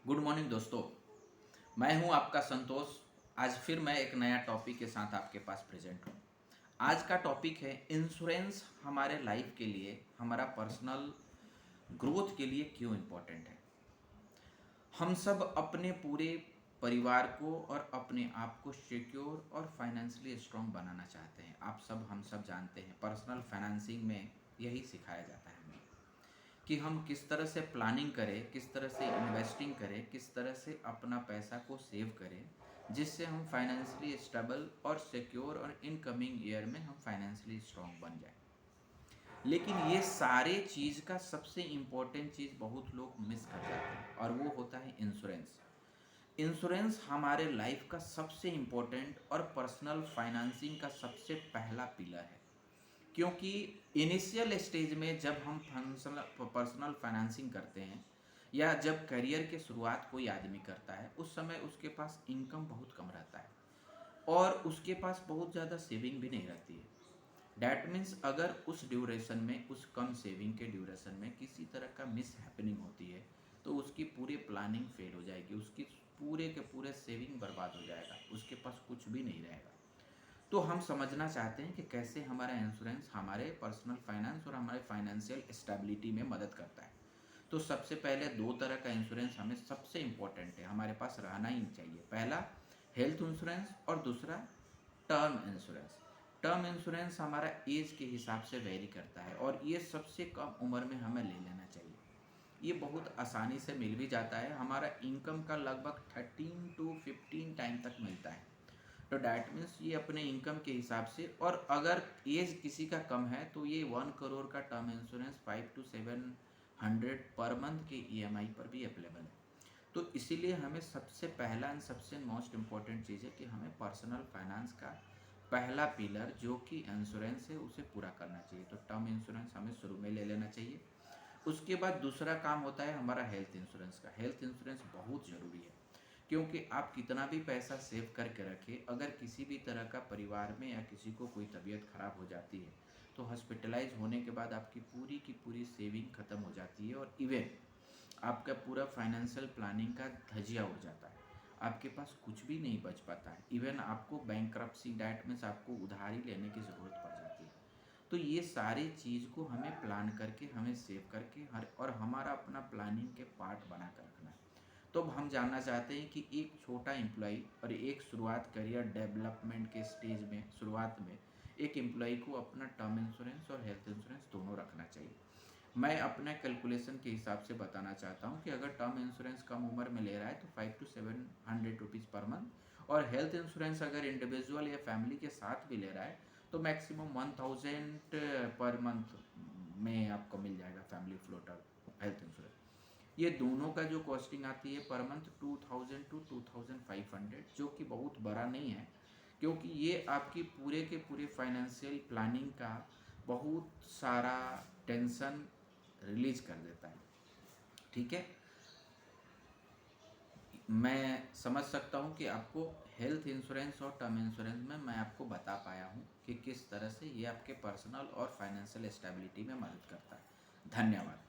Good morning दोस्तों। मैं हूं आपका संतोष। आज फिर मैं एक नया टॉपिक के साथ आपके पास प्रेजेंट हूं। आज का टॉपिक है इंश्योरेंस हमारे लाइफ के लिए, हमारा पर्सनल ग्रोथ के लिए क्यों इम्पोर्टेंट है। हम सब अपने पूरे परिवार को और अपने आप को सिक्योर और फाइनेंशियली स्ट्रांग बनाना चाहते हैं। आप सब हम सब जानते हैं पर्सनल फाइनेंसिंग में यही सिखाया जाता है हमें कि हम किस तरह से प्लानिंग करें, किस तरह से इन्वेस्टिंग करें, किस तरह से अपना पैसा को सेव करें, जिससे हम फाइनेंशियली स्टेबल और सिक्योर और इनकमिंग ईयर में हम फाइनेंशियली स्ट्रांग बन जाएं। लेकिन ये सारे चीज़ का सबसे इम्पोर्टेंट चीज़ बहुत लोग मिस कर जाते हैं और वो होता है इंश्योरेंस। इंश्योरेंस हमारे लाइफ का सबसे इम्पोर्टेंट और पर्सनल फाइनेंसिंग का सबसे पहला पिलर है, क्योंकि इनिशियल स्टेज में जब हम पर्सनल फाइनेंसिंग करते हैं या जब करियर के शुरुआत कोई आदमी करता है, उस समय उसके पास इनकम बहुत कम रहता है और उसके पास बहुत ज़्यादा सेविंग भी नहीं रहती है। डैट मीन्स अगर उस ड्यूरेशन में, उस कम सेविंग के ड्यूरेशन में किसी तरह का मिस हैपनिंग होती है तो उसकी पूरी प्लानिंग फेल हो जाएगी, उसकी पूरे के पूरे सेविंग बर्बाद हो जाएगा, उसके पास कुछ भी नहीं रहेगा। तो हम समझना चाहते हैं कि कैसे हमारा इंश्योरेंस हमारे पर्सनल फाइनेंस और हमारे फाइनेंशियल स्टेबिलिटी में मदद करता है। तो सबसे पहले दो तरह का इंश्योरेंस हमें सबसे इम्पोर्टेंट है, हमारे पास रहना ही चाहिए। पहला हेल्थ इंश्योरेंस और दूसरा टर्म इंश्योरेंस। टर्म इंश्योरेंस हमारा एज के हिसाब से वेरी करता है और ये सबसे कम उम्र में हमें ले लेना चाहिए। ये बहुत आसानी से मिल भी जाता है, हमारा इनकम का लगभग 13 टू 15 टाइम तक मिलता है। तो डैट मीन्स ये अपने इनकम के हिसाब से, और अगर एज किसी का कम है तो ये 1 करोड़ का term insurance 5 to 700 per month के EMI पर भी अवेलेबल है। तो इसीलिए हमें सबसे पहला एंड सबसे मोस्ट इम्पॉर्टेंट चीज़ है कि हमें पर्सनल फाइनेंस का पहला पिलर जो कि इंश्योरेंस है उसे पूरा करना चाहिए। तो टर्म इंश्योरेंस हमें शुरू में ले लेना चाहिए। उसके बाद दूसरा काम होता है हमारा हेल्थ इंश्योरेंस का। हेल्थ इंश्योरेंस बहुत ज़रूरी है, क्योंकि आप कितना भी पैसा सेव करके रखें, अगर किसी भी तरह का परिवार में या किसी को कोई तबीयत खराब हो जाती है तो हॉस्पिटलाइज होने के बाद आपकी पूरी की पूरी सेविंग ख़त्म हो जाती है और इवन आपका पूरा फाइनेंशियल प्लानिंग का धजिया उड़ जाता है। आपके पास कुछ भी नहीं बच पाता है, इवन आपको बैंक्रप्सी डेट में से आपको उधारी लेने की ज़रूरत पड़ जाती है। तो ये सारी चीज़ को हमें प्लान करके, हमें सेव करके हर और हमारा अपना प्लानिंग के पार्ट बना कर रखना है। तो अब हम जानना चाहते हैं कि एक छोटा एम्प्लॉय और एक शुरुआत करियर डेवलपमेंट के स्टेज में शुरुआत में एक एम्प्लॉय को अपना टर्म इंश्योरेंस और हेल्थ इंश्योरेंस दोनों रखना चाहिए। मैं अपने कैलकुलेशन के हिसाब से बताना चाहता हूँ कि अगर टर्म इंश्योरेंस कम उम्र में ले रहा है तो 5 to 700 रुपीज़ पर मंथ, और हेल्थ इंश्योरेंस अगर इंडिविजुअल या फैमिली के साथ भी ले रहा है तो मैक्सिमम 1000 पर मंथ में आपको मिल जाएगा फैमिली फ्लोटर हेल्थ इंश्योरेंस। ये दोनों का जो कॉस्टिंग आती है पर मंथ 2000 to 2500, जो कि बहुत बड़ा नहीं है, क्योंकि ये आपकी पूरे के पूरे फाइनेंशियल प्लानिंग का बहुत सारा टेंशन रिलीज कर देता है। ठीक है, मैं समझ सकता हूँ कि आपको हेल्थ इंश्योरेंस और टर्म इंश्योरेंस में मैं आपको बता पाया हूँ कि किस तरह से ये आपके पर्सनल और फाइनेंशियल स्टेबिलिटी में मदद करता है। धन्यवाद।